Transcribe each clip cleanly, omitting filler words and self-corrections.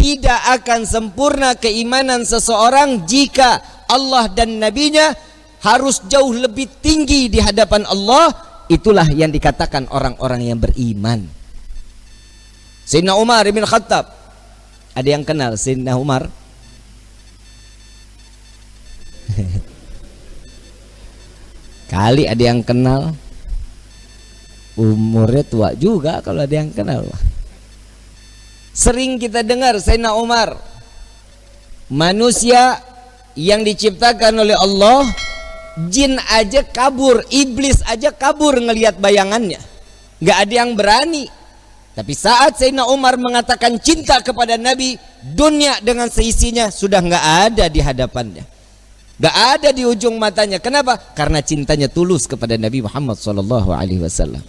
tidak akan sempurna keimanan seseorang jika Allah dan Nabi-Nya harus jauh lebih tinggi di hadapan Allah. Itulah yang dikatakan orang-orang yang beriman. Sayyidina Umar bin Khattab, ada yang kenal Sayyidina Umar? Kali ada yang kenal. Umurnya tua juga kalau ada yang kenal. Sering kita dengar Sayyidina Umar, manusia yang diciptakan oleh Allah, jin aja kabur, iblis aja kabur ngelihat bayangannya, nggak ada yang berani. Tapi saat Sayyidina Umar mengatakan cinta kepada Nabi, dunia dengan seisinya sudah nggak ada di hadapannya, nggak ada di ujung matanya. Kenapa? Karena cintanya tulus kepada Nabi Muhammad SAW.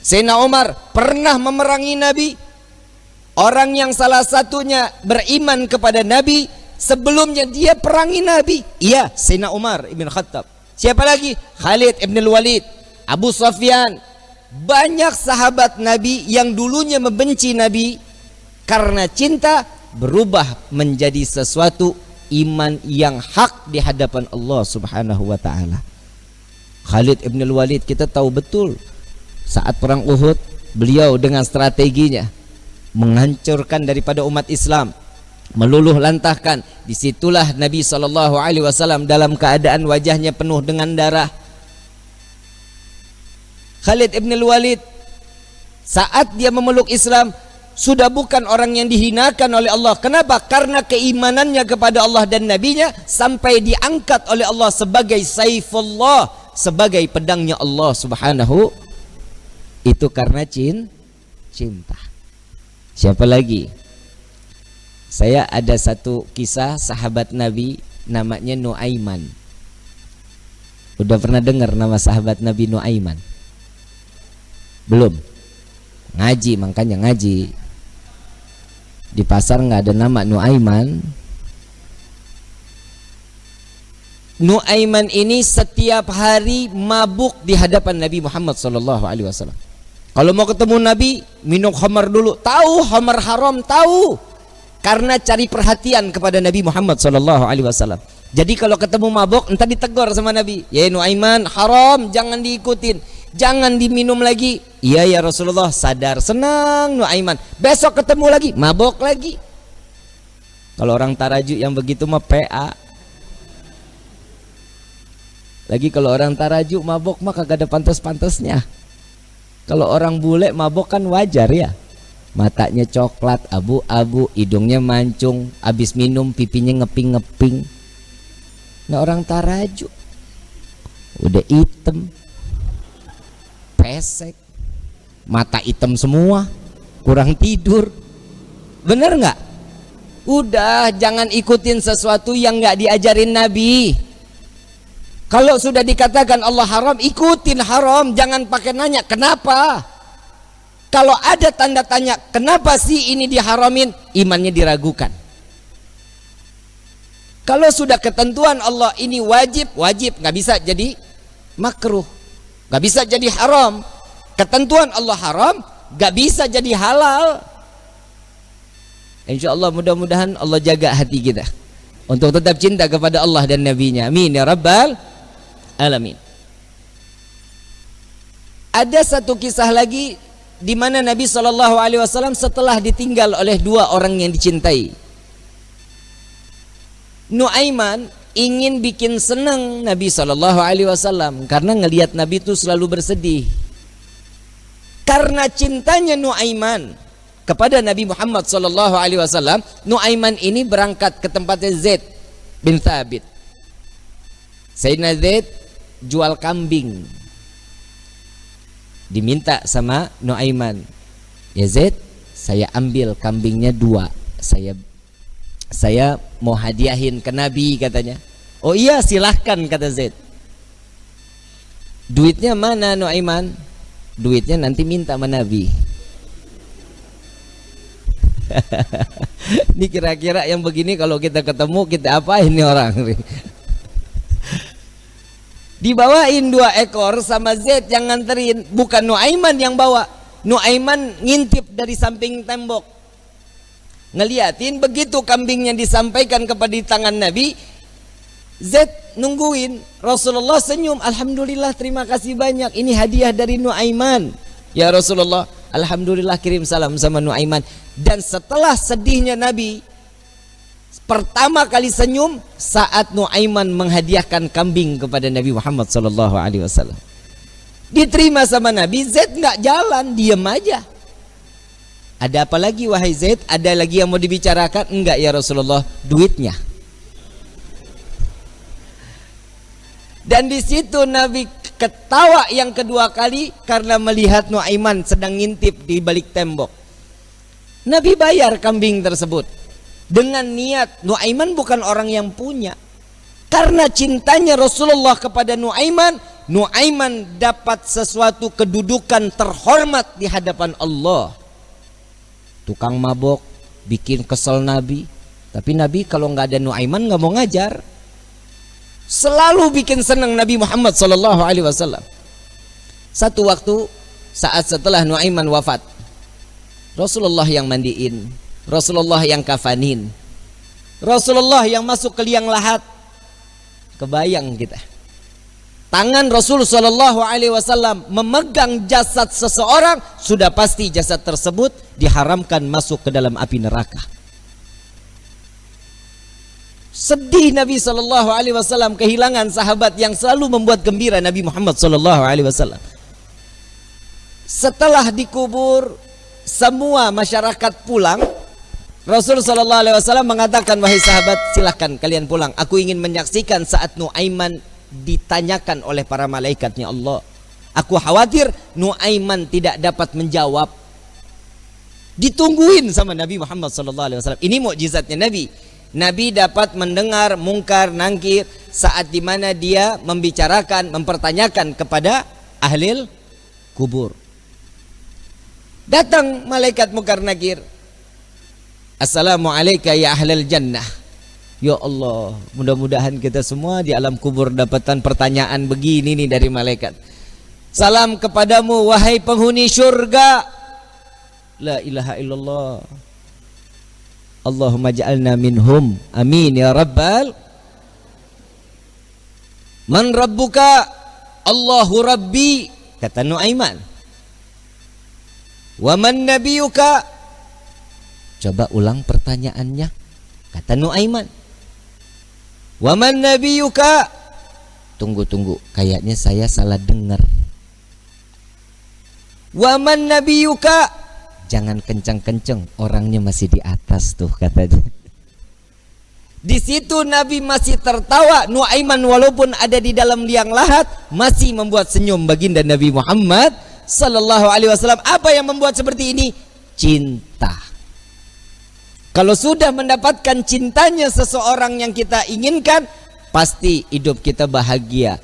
Sayyidina Umar pernah memerangi Nabi. Orang yang salah satunya beriman kepada Nabi, sebelumnya dia perangi Nabi. Iya, Sayyidina Umar ibn Khattab. Siapa lagi? Khalid ibn Walid, Abu Sufyan. Banyak sahabat Nabi yang dulunya membenci Nabi, karena cinta berubah menjadi sesuatu iman yang hak di hadapan Allah Subhanahu wa ta'ala. Khalid ibn Walid kita tahu betul, saat perang Uhud beliau dengan strateginya menghancurkan daripada umat Islam, meluluh lantahkan. Disitulah Nabi SAW dalam keadaan wajahnya penuh dengan darah. Khalid ibn Walid saat dia memeluk Islam sudah bukan orang yang dihinakan oleh Allah. Kenapa? Karena keimanannya kepada Allah dan Nabi-Nya sampai diangkat oleh Allah sebagai Saifullah, sebagai pedangnya Allah Subhanahu. Itu karena cinta. Siapa lagi? Saya ada satu kisah sahabat Nabi namanya Nuaiman. Udah pernah dengar nama sahabat Nabi Nuaiman? Belum? Ngaji, makanya ngaji. Di pasar nggak ada nama Nuaiman. Nuaiman ini setiap hari mabuk di hadapan Nabi Muhammad SAW. Kalau mau ketemu Nabi, minum khamar dulu. Tahu khamar haram, tahu. Karena cari perhatian kepada Nabi Muhammad SAW. Jadi kalau ketemu mabuk, entar ditegur sama Nabi. Ya Nuaiman, haram, jangan diikutin, jangan diminum lagi. Iya ya Rasulullah, sadar, senang Nuaiman. Besok ketemu lagi, mabuk lagi. Kalau orang Tarajuk yang begitu mah PA. Lagi kalau orang Tarajuk mabuk mah kagak ada pantas-pantasnya. Kalau orang bule mabuk kan wajar ya. Matanya coklat, abu-abu, hidungnya mancung, habis minum pipinya ngeping-ngeping. Nah orang Tarajuk udah hitam, pesek, mata hitam semua, kurang tidur. Bener nggak? Udah, jangan ikutin sesuatu yang nggak diajarin Nabi. Kalau sudah dikatakan Allah haram, ikutin haram, jangan pakai nanya kenapa. Kalau ada tanda tanya kenapa sih ini diharamin, imannya diragukan. Kalau sudah ketentuan Allah ini wajib, nggak bisa jadi makruh, nggak bisa jadi haram. Ketentuan Allah haram, nggak bisa jadi halal. Insya Allah mudah-mudahan Allah jaga hati kita untuk tetap cinta kepada Allah dan Nabi-Nya. Amin ya Rabbal Alamin. Ada satu kisah lagi di mana Nabi SAW setelah ditinggal oleh dua orang yang dicintai. Nuaiman ingin bikin senang Nabi SAW karena ngelihat Nabi itu selalu bersedih. Karena cintanya Nuaiman kepada Nabi Muhammad SAW, Nuaiman ini berangkat ke tempatnya Zaid bin Thabit. Sayyidina Zaid jual kambing, diminta sama Nuaiman, ya Zaid, saya ambil kambingnya 2, saya mau hadiahin ke Nabi katanya. Oh iya silahkan kata Zaid. Duitnya mana Nuaiman? Duitnya nanti minta sama Nabi. Ini kira-kira yang begini kalau kita ketemu kita apain nih orang? Dibawain 2 ekor sama Zaid yang nganterin, bukan Nuaiman yang bawa. Nuaiman ngintip dari samping tembok. ngeliatin. Begitu kambingnya disampaikan kepada di tangan Nabi, Zaid nungguin. Rasulullah senyum, alhamdulillah, terima kasih banyak, ini hadiah dari Nuaiman. Ya Rasulullah, alhamdulillah, kirim salam sama Nuaiman. Dan setelah sedihnya Nabi pertama kali senyum saat Nuaiman menghadiahkan kambing kepada Nabi Muhammad SAW. Diterima sama Nabi. Zaid nggak jalan, diem aja. Ada apa lagi wahai Zaid? Ada lagi yang mau dibicarakan? Enggak ya Rasulullah, duitnya. Dan di situ Nabi ketawa yang kedua kali karena melihat Nuaiman sedang ngintip di balik tembok. Nabi bayar kambing tersebut dengan niat Nuaiman bukan orang yang punya. Karena cintanya Rasulullah kepada Nuaiman, Nuaiman dapat sesuatu kedudukan terhormat di hadapan Allah. Tukang mabok bikin kesel Nabi, tapi Nabi kalau nggak ada Nuaiman nggak mau ngajar. Selalu bikin senang Nabi Muhammad SAW. Satu waktu saat setelah Nuaiman wafat, Rasulullah yang mandiin, Rasulullah yang kafanin, Rasulullah yang masuk ke liang lahat. Kebayang kita, tangan Rasul SAW memegang jasad seseorang, sudah pasti jasad tersebut diharamkan masuk ke dalam api neraka. Sedih Nabi SAW kehilangan sahabat yang selalu membuat gembira Nabi Muhammad SAW. Setelah dikubur, semua masyarakat pulang. Rasul SAW mengatakan, wahai sahabat, silahkan kalian pulang. Aku ingin menyaksikan saat Nuaiman ditanyakan oleh para malaikatnya Allah. Aku khawatir Nuaiman tidak dapat menjawab. Ditungguin sama Nabi Muhammad SAW. Ini mukjizatnya Nabi. Nabi dapat mendengar mungkar nangkir saat dimana dia membicarakan, mempertanyakan kepada ahli kubur. Datang malaikat mungkar nakir. Assalamualaikum ya ahlal jannah. Ya Allah, mudah-mudahan kita semua di alam kubur dapatkan pertanyaan begini nih dari malaikat. Salam kepadamu wahai penghuni syurga. La ilaha illallah. Allahumma ja'alna minhum. Amin ya rabbal. Man rabbuka? Allahu rabbi, kata Nuaiman. Wa man nabiyuka? Coba ulang pertanyaannya, kata Nuaiman. Wa man nabiyuka? Tunggu, kayaknya saya salah dengar. Wa man nabiyuka? Jangan kencang-kencang, orangnya masih di atas tuh, katanya. Di situ Nabi masih tertawa. Nuaiman walaupun ada di dalam liang lahat masih membuat senyum baginda Nabi Muhammad sallallahu alaihi wasallam. Apa yang membuat seperti ini? Cinta. Kalau sudah mendapatkan cintanya seseorang yang kita inginkan, pasti hidup kita bahagia.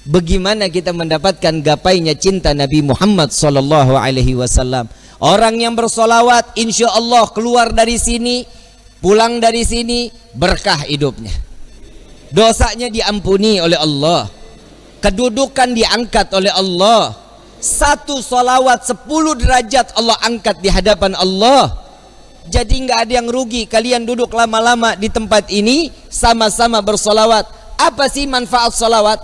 Bagaimana kita mendapatkan gapainya cinta Nabi Muhammad sallallahu alaihi wasallam? Orang yang bersolawat, insya Allah keluar dari sini, pulang dari sini, berkah hidupnya. Dosanya diampuni oleh Allah. Kedudukan diangkat oleh Allah. Satu solawat 10 derajat Allah angkat di hadapan Allah. Jadi nggak ada yang rugi. Kalian duduk lama-lama di tempat ini, sama-sama bersolawat. Apa sih manfaat solawat?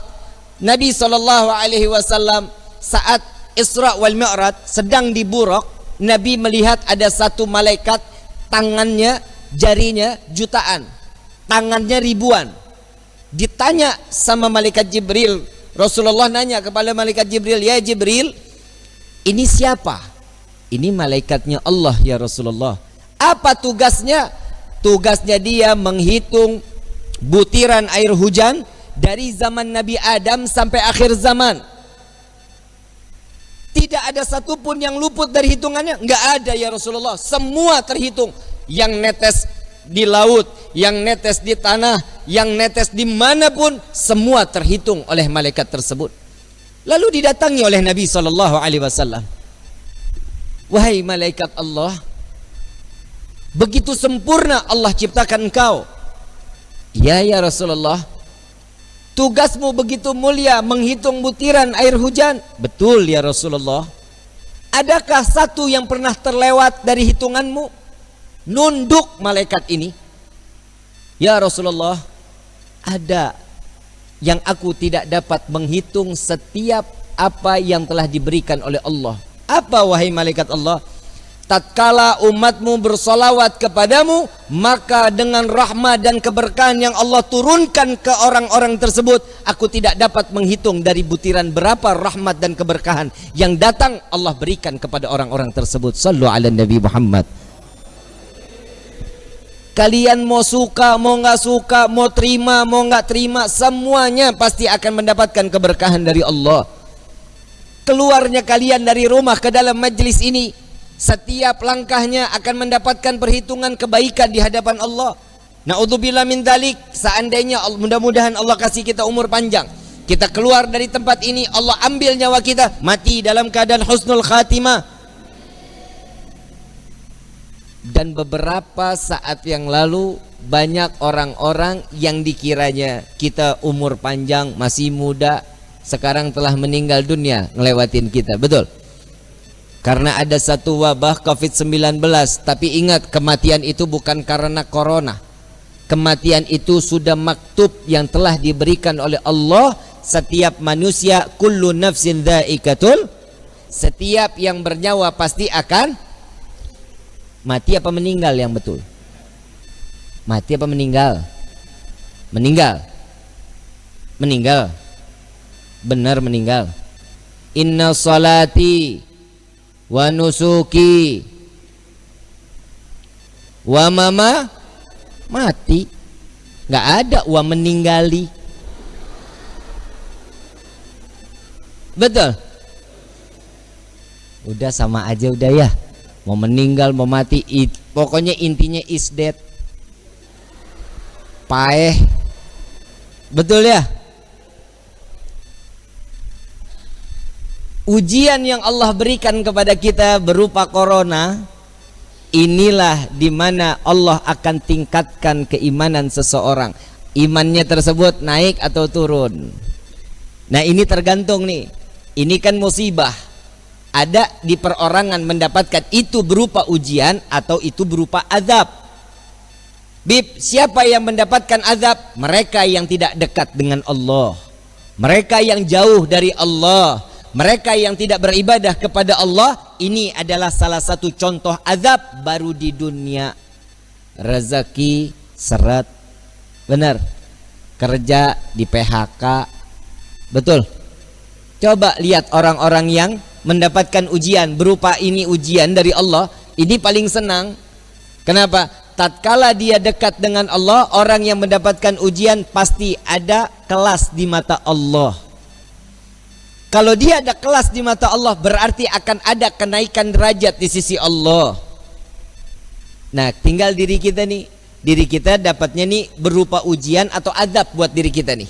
Nabi SAW saat Isra wal Mi'raj sedang di Buraq, Nabi melihat ada satu malaikat, tangannya, jarinya jutaan, tangannya ribuan. Ditanya sama malaikat Jibril, Rasulullah nanya kepada malaikat Jibril, ya Jibril, ini siapa? Ini malaikatnya Allah ya Rasulullah. Apa tugasnya? Tugasnya dia menghitung butiran air hujan dari zaman Nabi Adam sampai akhir zaman. Tidak ada satupun yang luput dari hitungannya. Enggak ada ya Rasulullah. Semua terhitung. Yang netes di laut, yang netes di tanah, yang netes dimanapun, semua terhitung oleh malaikat tersebut. Lalu didatangi oleh Nabi SAW. Wahai malaikat Allah, begitu sempurna Allah ciptakan engkau. Ya Rasulullah, tugasmu begitu mulia menghitung butiran air hujan. Betul ya Rasulullah. Adakah satu yang pernah terlewat dari hitunganmu? nunduk malaikat ini. Ya Rasulullah, ada yang aku tidak dapat menghitung setiap apa yang telah diberikan oleh Allah. Apa wahai malaikat Allah? Tatkala umatmu bersolawat kepadamu, maka dengan rahmat dan keberkahan yang Allah turunkan ke orang-orang tersebut, aku tidak dapat menghitung dari butiran berapa rahmat dan keberkahan yang datang Allah berikan kepada orang-orang tersebut. Sallu ala Nabi Muhammad. Kalian mau suka, mau nggak suka, mau terima, mau nggak terima, semuanya pasti akan mendapatkan keberkahan dari Allah. Keluarnya kalian dari rumah ke dalam majlis ini, setiap langkahnya akan mendapatkan perhitungan kebaikan di hadapan Allah. Na'udzubillah min dzalik. Seandainya mudah-mudahan Allah kasih kita umur panjang, kita keluar dari tempat ini, Allah ambil nyawa kita, mati dalam keadaan husnul khatimah. Dan beberapa saat yang lalu banyak orang-orang yang dikiranya kita umur panjang, masih muda, sekarang telah meninggal dunia ngelewatin kita. Betul? Karena ada satu wabah COVID-19. Tapi ingat, kematian itu bukan karena corona. Kematian itu sudah maktub yang telah diberikan oleh Allah. Setiap manusia, kullu nafsin dha'iqatul, setiap yang bernyawa pasti akan mati. Apa meninggal yang betul? Mati apa meninggal? Meninggal. Meninggal. Benar meninggal. Inna salati wa nusuki wa mama mati. Nggak ada wa meninggali. Betul? Udah sama aja udah ya. Mau meninggal mau mati, pokoknya intinya is dead. Paeh. Betul ya? Ujian yang Allah berikan kepada kita berupa corona, inilah dimana Allah akan tingkatkan keimanan seseorang. Imannya tersebut naik atau turun. Nah ini tergantung nih. Ini kan musibah. Ada di perorangan mendapatkan itu berupa ujian atau itu berupa azab. Bib, siapa yang mendapatkan azab? Mereka yang tidak dekat dengan Allah, mereka yang jauh dari Allah, mereka yang tidak beribadah kepada Allah. Ini adalah salah satu contoh azab baru di dunia. Rezeki seret, benar. Kerja di PHK, betul. Coba lihat orang-orang yang mendapatkan ujian berupa ini, ujian dari Allah, ini paling senang. Kenapa? Tatkala dia dekat dengan Allah, orang yang mendapatkan ujian pasti ada kelas di mata Allah. Kalau dia ada kelas di mata Allah, berarti akan ada kenaikan derajat di sisi Allah. Nah, tinggal diri kita nih. Diri kita dapatnya nih berupa ujian atau azab buat diri kita nih.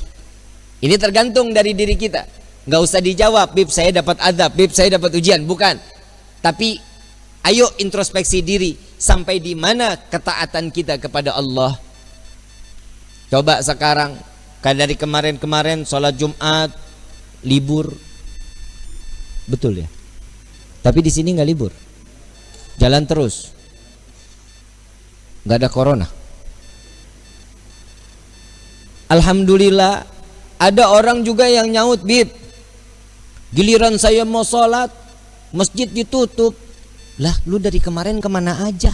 Ini tergantung dari diri kita. Nggak usah dijawab, Bib saya dapat azab, Bib saya dapat ujian. Bukan. Tapi ayo introspeksi diri. Sampai di mana ketaatan kita kepada Allah. Coba sekarang, dari kemarin-kemarin sholat Jumat libur. Betul ya? Tapi di sini nggak libur, jalan terus, nggak ada corona. Alhamdulillah. Ada orang juga yang nyaut, Bib, giliran saya mau sholat masjid ditutup. Lah lu dari kemarin kemana aja?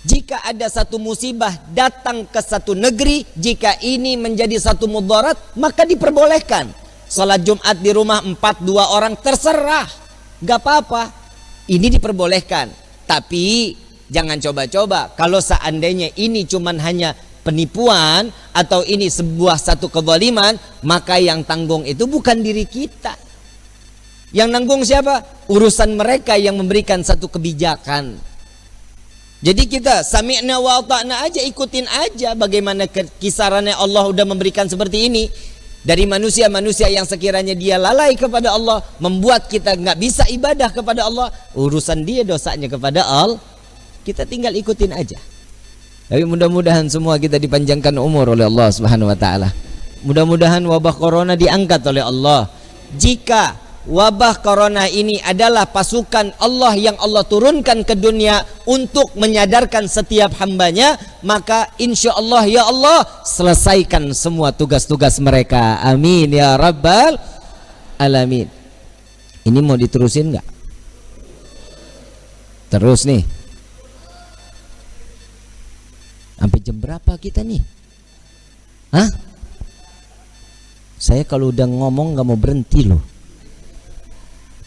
Jika ada satu musibah datang ke satu negeri, jika ini menjadi satu mudarat, maka diperbolehkan sholat Jumat di rumah 4-2 orang, terserah, gak apa-apa. Ini diperbolehkan. Tapi jangan coba-coba. Kalau seandainya ini cuman hanya penipuan atau ini sebuah satu kezaliman, maka yang tanggung itu bukan diri kita. Yang nanggung siapa? Urusan mereka yang memberikan satu kebijakan. Jadi kita sami'na wa ata'na aja, ikutin aja bagaimana kisarannya Allah udah memberikan seperti ini. Dari manusia-manusia yang sekiranya dia lalai kepada Allah, membuat kita nggak bisa ibadah kepada Allah, urusan dia dosanya kepada Allah. Kita tinggal ikutin aja. Tapi mudah-mudahan semua kita dipanjangkan umur oleh Allah Subhanahu wa taala. Mudah-mudahan wabah corona diangkat oleh Allah. Jika wabah corona ini adalah pasukan Allah yang Allah turunkan ke dunia untuk menyadarkan setiap hambanya, maka insya Allah ya Allah selesaikan semua tugas-tugas mereka. Amin ya rabbal alamin. Ini mau diterusin nggak? Terus nih. Sampai jam berapa kita nih? Hah? Saya kalau udah ngomong nggak mau berhenti loh.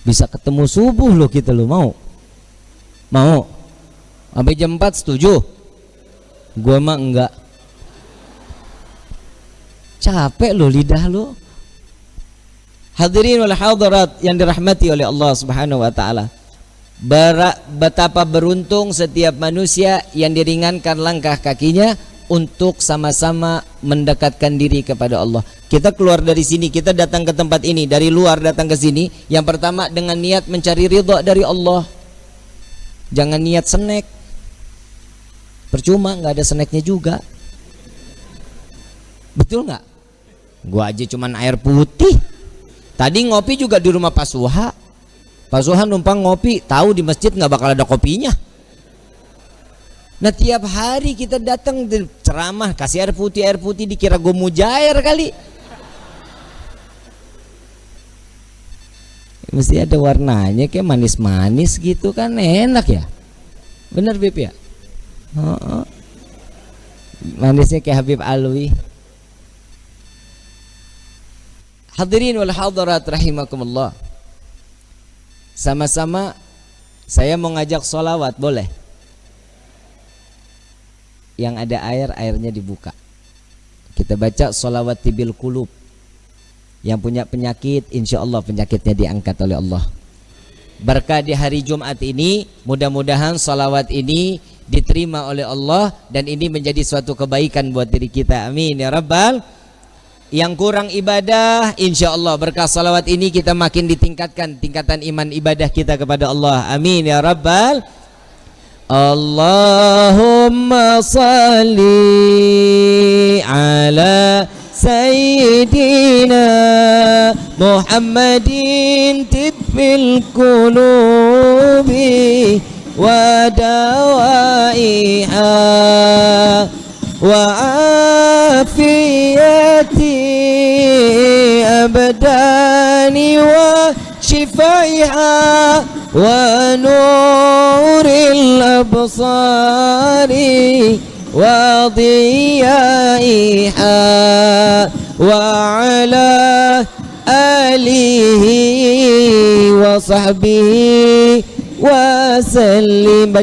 Bisa ketemu subuh loh kita loh, mau? Mau? Sampai jam 4 setuju? Gua mah enggak. Capek loh lidah lo. Hadirin wal hadirat yang dirahmati oleh Allah Subhanahu wa taala. Betapa beruntung setiap manusia yang diringankan langkah kakinya untuk sama-sama mendekatkan diri kepada Allah. Kita keluar dari sini, kita datang ke tempat ini, dari luar datang ke sini, yang pertama dengan niat mencari ridha dari Allah. Jangan niat snack. Percuma, nggak ada snacknya juga. Betul nggak? Gua aja cuman air putih. Tadi ngopi juga di rumah Pak Suha. Pak Suha numpang ngopi, tahu di masjid nggak bakal ada kopinya. Nah tiap hari kita datang ceramah kasih air putih dikira gue mujair kali. Mesti ada warnanya kayak manis-manis gitu kan, enak ya. Bener Bib ya? Manisnya kayak Habib Alwi. Hadirin wal hadirat rahimakumullah. Sama-sama saya mau ngajak sholawat, boleh? Yang ada air, airnya dibuka. Kita baca sholawat tibil kulub. Yang punya penyakit, insya Allah penyakitnya diangkat oleh Allah. Berkah di hari Jumat ini, mudah-mudahan sholawat ini diterima oleh Allah dan ini menjadi suatu kebaikan buat diri kita. Amin ya rabbal. Yang kurang ibadah, insya Allah berkah sholawat ini kita makin ditingkatkan tingkatan iman ibadah kita kepada Allah. Amin ya rabbal. Allahumma salli ala sayyidina Muhammadin tibbil qulubi wa dawaiha wa afiyati abdani wa shifaiha wa nuril absari wa diyaiha wa ala alihi wa sahbihi wa sallim.